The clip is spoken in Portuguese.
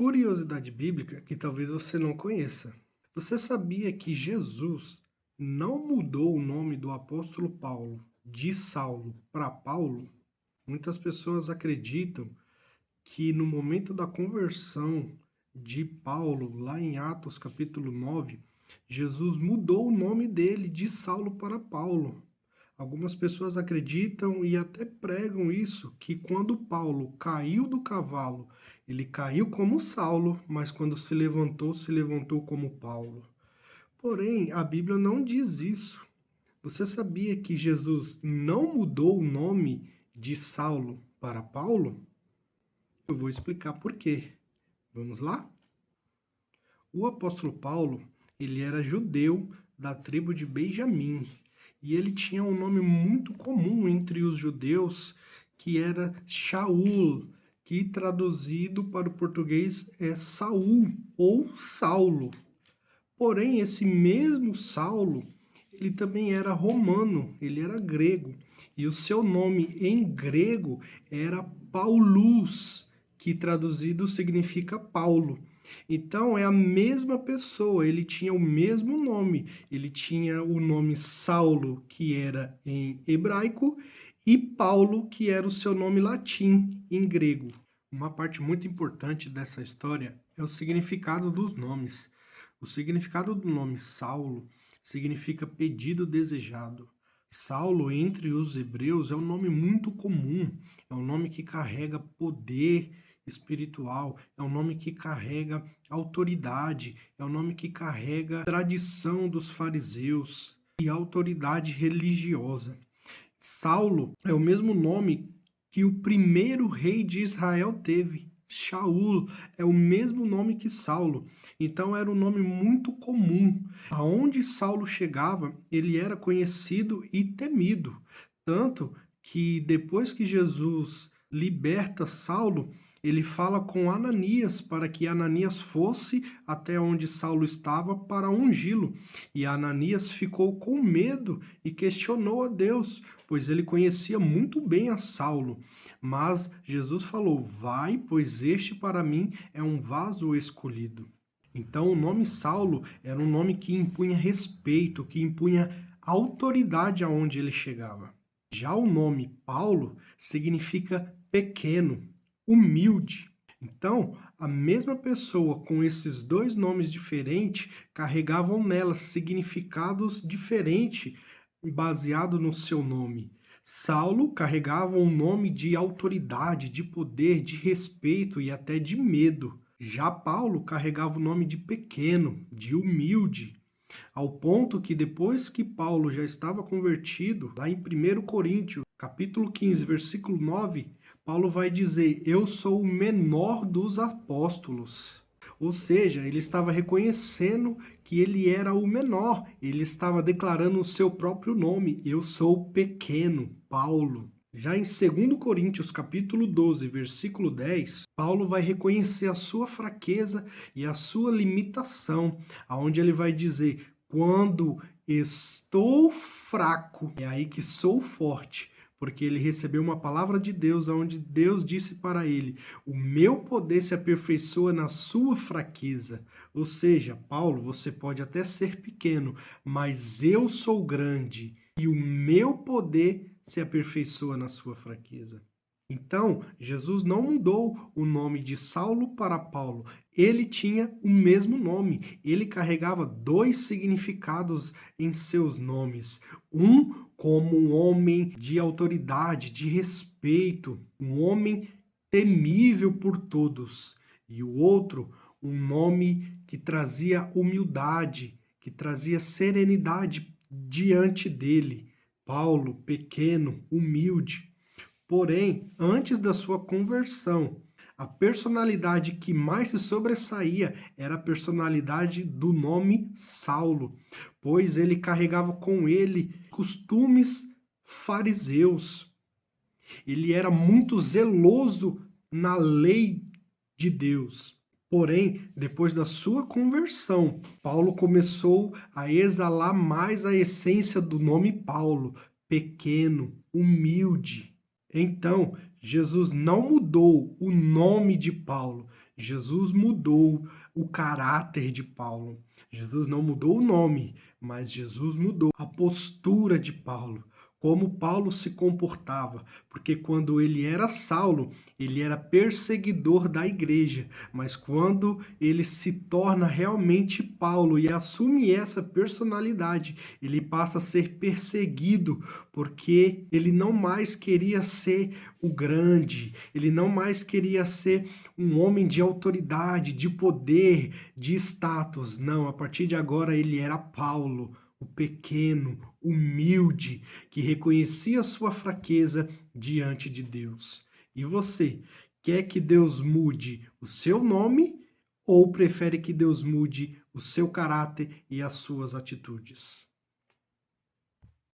Curiosidade bíblica que talvez você não conheça. Você sabia que Jesus não mudou o nome do apóstolo Paulo de Saulo para Paulo? Muitas pessoas acreditam que no momento da conversão de Paulo, lá em Atos capítulo 9, Jesus mudou o nome dele de Saulo para Paulo. Algumas pessoas acreditam e até pregam isso, que quando Paulo caiu do cavalo, ele caiu como Saulo, mas quando se levantou como Paulo. Porém, a Bíblia não diz isso. Você sabia que Jesus não mudou o nome de Saulo para Paulo? Eu vou explicar por quê. Vamos lá? O apóstolo Paulo, ele era judeu da tribo de Benjamim, e ele tinha um nome muito comum entre os judeus, que era Shaul, que traduzido para o português é Saul ou Saulo. Porém, esse mesmo Saulo, ele também era romano, ele era grego, e o seu nome em grego era Paulus, que traduzido significa Paulo. Então é a mesma pessoa, ele tinha o mesmo nome, ele tinha o nome Saulo, que era em hebraico, e Paulo, que era o seu nome latim em grego. Uma parte muito importante dessa história é o significado dos nomes. O significado do nome Saulo significa pedido desejado. Saulo, entre os hebreus, é um nome muito comum, é um nome que carrega poder espiritual, é um nome que carrega autoridade, é um nome que carrega tradição dos fariseus e autoridade religiosa. Saulo é o mesmo nome que o primeiro rei de Israel teve. Shaul é o mesmo nome que Saulo, então era um nome muito comum. Aonde Saulo chegava, ele era conhecido e temido, tanto que depois que Jesus liberta Saulo, ele fala com Ananias para que Ananias fosse até onde Saulo estava para ungí-lo. E Ananias ficou com medo e questionou a Deus, pois ele conhecia muito bem a Saulo. Mas Jesus falou: vai, pois este para mim é um vaso escolhido. Então o nome Saulo era um nome que impunha respeito, que impunha autoridade aonde ele chegava. Já o nome Paulo significa pequeno, humilde. Então, a mesma pessoa com esses dois nomes diferentes carregavam nelas significados diferentes baseado no seu nome. Saulo carregava um nome de autoridade, de poder, de respeito e até de medo. Já Paulo carregava o nome de pequeno, de humilde, ao ponto que depois que Paulo já estava convertido, lá em 1 Coríntios, capítulo 15, versículo 9, Paulo vai dizer: eu sou o menor dos apóstolos. Ou seja, ele estava reconhecendo que ele era o menor, ele estava declarando o seu próprio nome: eu sou pequeno, Paulo. Já em 2 Coríntios capítulo 12, versículo 10, Paulo vai reconhecer a sua fraqueza e a sua limitação, aonde ele vai dizer: quando estou fraco, é aí que sou forte. Porque ele recebeu uma palavra de Deus, onde Deus disse para ele: o meu poder se aperfeiçoa na sua fraqueza. Ou seja, Paulo, você pode até ser pequeno, mas eu sou grande e o meu poder se aperfeiçoa na sua fraqueza. Então, Jesus não mudou o nome de Saulo para Paulo. Ele tinha o mesmo nome. Ele carregava dois significados em seus nomes. Um como um homem de autoridade, de respeito, um homem temível por todos. E o outro, um nome que trazia humildade, que trazia serenidade diante dele. Paulo, pequeno, humilde. Porém, antes da sua conversão, a personalidade que mais se sobressaía era a personalidade do nome Saulo, pois ele carregava com ele costumes fariseus. Ele era muito zeloso na lei de Deus. Porém, depois da sua conversão, Paulo começou a exalar mais a essência do nome Paulo, pequeno, humilde. Então, Jesus não mudou o nome de Paulo. Jesus mudou o caráter de Paulo. Jesus não mudou o nome, mas Jesus mudou a postura de Paulo, como Paulo se comportava, porque quando ele era Saulo, ele era perseguidor da igreja, mas quando ele se torna realmente Paulo e assume essa personalidade, ele passa a ser perseguido, porque ele não mais queria ser o grande, ele não mais queria ser um homem de autoridade, de poder, de status. Não, a partir de agora ele era Paulo, o pequeno, humilde, que reconhecia sua fraqueza diante de Deus. E você, quer que Deus mude o seu nome ou prefere que Deus mude o seu caráter e as suas atitudes?